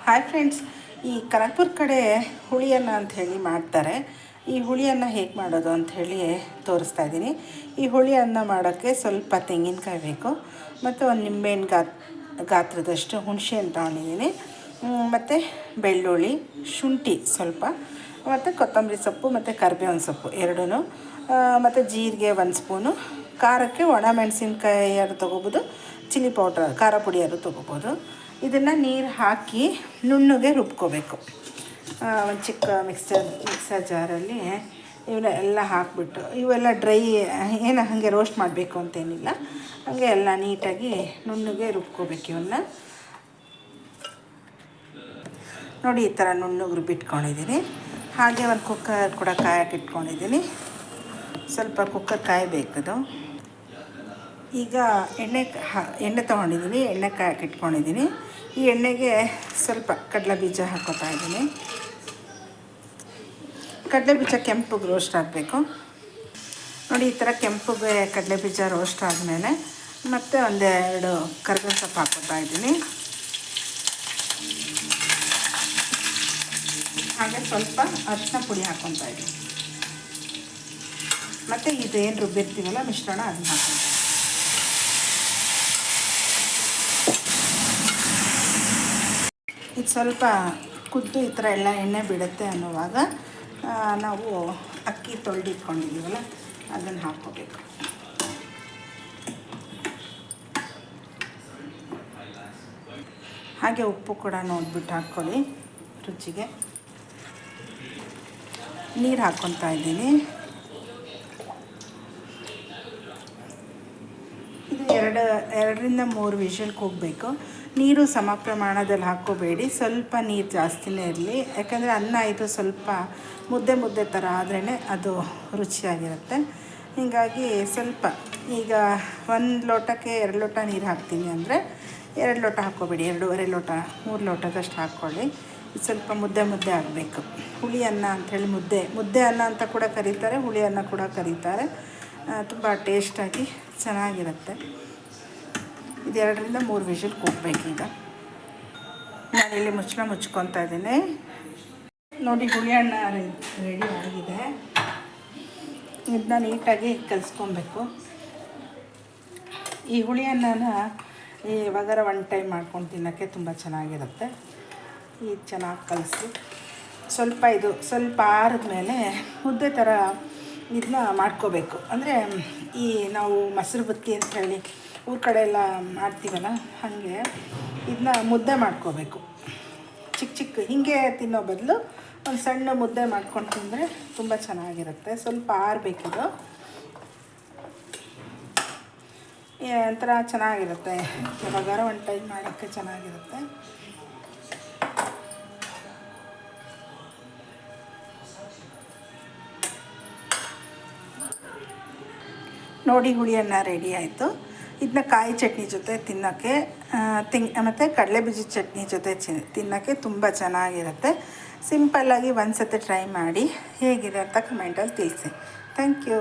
Hi friends, ಈ ಕನಕಪುರ ಕಡೆ ಹುಳಿಯನ್ನ ಅಂತ ಹೇಳಿ ಮಾಡ್ತಾರೆ. ಈ ಹುಳಿಯನ್ನ ಹೇಗೆ ಮಾಡೋದು ಅಂತ ಹೇಳಿ ತೋರಿಸ್ತಾ ಇದ್ದೀನಿ. ಈ ಹುಳಿಯನ್ನ ಮಾಡೋಕ್ಕೆ ಸ್ವಲ್ಪ ತೆಂಗಿನಕಾಯಿ ಬೇಕು ಮತ್ತು ಒಂದು ನಿಂಬೆಹಣ್ಣು ಗಾತ್ರದಷ್ಟು ಹುಣಸೆಹಣ್ಣು ತೊಗೊಂಡಿದ್ದೀನಿ. ಮತ್ತು ಬೆಳ್ಳುಳ್ಳಿ, ಶುಂಠಿ ಸ್ವಲ್ಪ, ಮತ್ತು ಕೊತ್ತಂಬರಿ ಸೊಪ್ಪು ಮತ್ತು ಕರಿಬೇವಿನ ಸೊಪ್ಪು ಎರಡೂ, ಮತ್ತು ಜೀರಿಗೆ 1 ಸ್ಪೂನು, ಖಾರಕ್ಕೆ ಒಣಮೆಣಸಿನ್ಕಾಯಿ ಯಾರು ತೊಗೋಬೋದು, ಚಿಲ್ಲಿ ಪೌಡ್ರ್ ಖಾರ ಪುಡಿ ಯಾರು ತೊಗೋಬೋದು. ಇದನ್ನು ನೀರು ಹಾಕಿ ನುಣ್ಣಗೆ ರುಬ್ಕೋಬೇಕು. ಒಂದು ಚಿಕ್ಕ ಮಿಕ್ಸರ್ ಜಾರಲ್ಲಿ ಇವನ್ನೆಲ್ಲ ಹಾಕಿಬಿಟ್ಟು, ಇವೆಲ್ಲ ಡ್ರೈ ಏನು ಹಾಗೆ ರೋಸ್ಟ್ ಮಾಡಬೇಕು ಅಂತೇನಿಲ್ಲ, ಹಾಗೆ ಎಲ್ಲ ನೀಟಾಗಿ ನುಣ್ಣಗೆ ರುಬ್ಕೋಬೇಕು. ಇವನ್ನ ನೋಡಿ, ಈ ಥರ ನುಣ್ಣಗೆ ರುಬ್ಬಿಟ್ಕೊಂಡಿದ್ದೀನಿ. ಹಾಗೆ ಒಂದು ಕುಕ್ಕರ್ ಕೂಡ ಕಾಯಕ್ಕೆ ಇಟ್ಕೊಂಡಿದ್ದೀನಿ. ಸ್ವಲ್ಪ ಕುಕ್ಕರ್ ಕಾಯಬೇಕದು. ಈಗ ಎಣ್ಣೆ ತೊಗೊಂಡಿದ್ದೀನಿ, ಎಣ್ಣೆ ಕಾಯಕ್ಕೆ ಇಟ್ಕೊಂಡಿದ್ದೀನಿ. ಈ ಎಣ್ಣೆಗೆ ಸ್ವಲ್ಪ ಕಡಲೆ ಬೀಜ ಹಾಕ್ಕೊತಾ ಇದ್ದೀನಿ. ಕಡಲೆ ಬೀಜ ಕೆಂಪಗೆ ರೋಸ್ಟ್ ಆಗಬೇಕು. ನೋಡಿ, ಈ ಥರ ಕೆಂಪಗೆ ಕಡಲೆ ಬೀಜ ರೋಸ್ಟ್ ಆದಮೇಲೆ ಮತ್ತೆ ಒಂದೆರಡು ಕರಿಬೇವಿನ ಸೊಪ್ಪು ಹಾಕ್ಕೊತಾ ಇದ್ದೀನಿ. ಹಾಗೆ ಸ್ವಲ್ಪ ಅರಿಶಿನ ಪುಡಿ ಹಾಕ್ಕೊತಾ ಇದ್ದೀನಿ. ಮತ್ತು ಇದೇನು ರುಬ್ಬಿರ್ತೀವಲ್ಲ ಮಿಶ್ರಣ, ಅದನ್ನ ಹಾಕ್ಕೊತಾ ಇದ್ದೀನಿ. ಇದು ಸ್ವಲ್ಪ ಕುದ್ದು ಈ ಥರ ಎಲ್ಲ ಎಣ್ಣೆ ಬಿಡುತ್ತೆ ಅನ್ನುವಾಗ ನಾವು ಅಕ್ಕಿ ತೊಳೆದಿಟ್ಕೊಂಡಿದ್ದೀವಲ್ಲ ಅದನ್ನು ಹಾಕ್ಕೋಬೇಕು. ಹಾಗೆ ಉಪ್ಪು ಕೂಡ ನೋಡಿಬಿಟ್ಟು ಹಾಕ್ಕೊಳ್ಳಿ ರುಚಿಗೆ. ನೀರು ಹಾಕ್ಕೊತಾ ಇದ್ದೀನಿ. ಇದು 2-3 ವಿಷಲ್ ಕೂಗಬೇಕು. ನೀರು ಸಮ ಪ್ರಮಾಣದಲ್ಲಿ ಹಾಕ್ಕೋಬೇಡಿ, ಸ್ವಲ್ಪ ನೀರು ಜಾಸ್ತಿನೇ ಇರಲಿ. ಯಾಕಂದರೆ ಅನ್ನ ಇದು ಸ್ವಲ್ಪ ಮುದ್ದೆ ಥರ ಆದ್ರೇ ಅದು ರುಚಿಯಾಗಿರುತ್ತೆ. ಹೀಗಾಗಿ ಸ್ವಲ್ಪ, ಈಗ 1 ಲೋಟಕ್ಕೆ 2 ಲೋಟ ನೀರು ಹಾಕ್ತೀನಿ ಅಂದರೆ 2 ಲೋಟ ಹಾಕ್ಕೋಬೇಡಿ, 2.5 ಲೋಟ 3 ಲೋಟದಷ್ಟು ಹಾಕ್ಕೊಳ್ಳಿ. ಇದು ಸ್ವಲ್ಪ ಮುದ್ದೆ ಆಗಬೇಕು. ಹುಳಿ ಅನ್ನ ಅಂಥೇಳಿ ಮುದ್ದೆ ಅನ್ನ ಅಂತ ಕೂಡ ಕರೀತಾರೆ, ಹುಳಿ ಅನ್ನ ಕೂಡ ಕರೀತಾರೆ. ತುಂಬ ಟೇಸ್ಟಾಗಿ ಚೆನ್ನಾಗಿರುತ್ತೆ. ಇದು 2-3 ವಿಷಲ್ ಕೂಗಬೇಕೀಗ. ನಾನಿಲ್ಲಿ ಮುಚ್ಕೊತಾ ಇದ್ದೀನಿ. ನೋಡಿ, ಹುಳಿ ಅನ್ನ ರೆಡಿ ಆಗಿದೆ. ಇದನ್ನ ನೀಟಾಗಿ ಕಲಿಸ್ಕೊಬೇಕು. ಈ ಹುಳಿ ಅನ್ನನ ಇವಾಗಾರ 1 ಟೈಮ್ ಮಾಡ್ಕೊಂಡು ತಿನ್ನೋಕ್ಕೆ ತುಂಬ ಚೆನ್ನಾಗಿರುತ್ತೆ. ಇದು ಚೆನ್ನಾಗಿ ಕಲಿಸಿ ಸ್ವಲ್ಪ ಆರಿದ್ಮೇಲೆ ಮುದ್ದೆ ಥರ ಇದನ್ನ ಮಾಡ್ಕೋಬೇಕು. ಅಂದರೆ ಈ ನಾವು ಮೊಸರು ಬುತ್ತಿ ಅಂತ ಹೇಳಿ ಊರ ಕಡೆ ಎಲ್ಲ ಮಾಡ್ತೀವಲ್ಲ, ಹಾಗೆ ಇದನ್ನ ಮುದ್ದೆ ಮಾಡ್ಕೋಬೇಕು. ಚಿಕ್ಕ ಹೀಗೆ ತಿನ್ನೋ ಬದಲು ಒಂದು ಸಣ್ಣ ಮುದ್ದೆ ಮಾಡ್ಕೊಂಡು ತಿಂದರೆ ತುಂಬ ಚೆನ್ನಾಗಿರುತ್ತೆ. ಸ್ವಲ್ಪ ಆರಬೇಕಿದು, ಒಂಥರ ಚೆನ್ನಾಗಿರುತ್ತೆ. ಯಾವಾಗಾರ 1 ಟೈಮ್ ಮಾಡೋಕ್ಕೆ ಚೆನ್ನಾಗಿರುತ್ತೆ. ನೋಡಿ, ಹುಳಿಯನ್ನ ರೆಡಿ ಆಯಿತು. ಇದನ್ನ ಕಾಯಿ ಚಟ್ನಿ ಜೊತೆ ತಿನ್ನೋಕ್ಕೆ, ಮತ್ತು ಕಡಲೆಬೀಜದ ಚಟ್ನಿ ಜೊತೆ ತಿನ್ನೋಕ್ಕೆ ತುಂಬ ಚೆನ್ನಾಗಿರುತ್ತೆ. ಸಿಂಪಲ್ಲಾಗಿ 1 ಸತಿ ಟ್ರೈ ಮಾಡಿ ಹೇಗಿದೆ ಅಂತ ಕಮೆಂಟಲ್ಲಿ ತಿಳಿಸಿ. Thank you.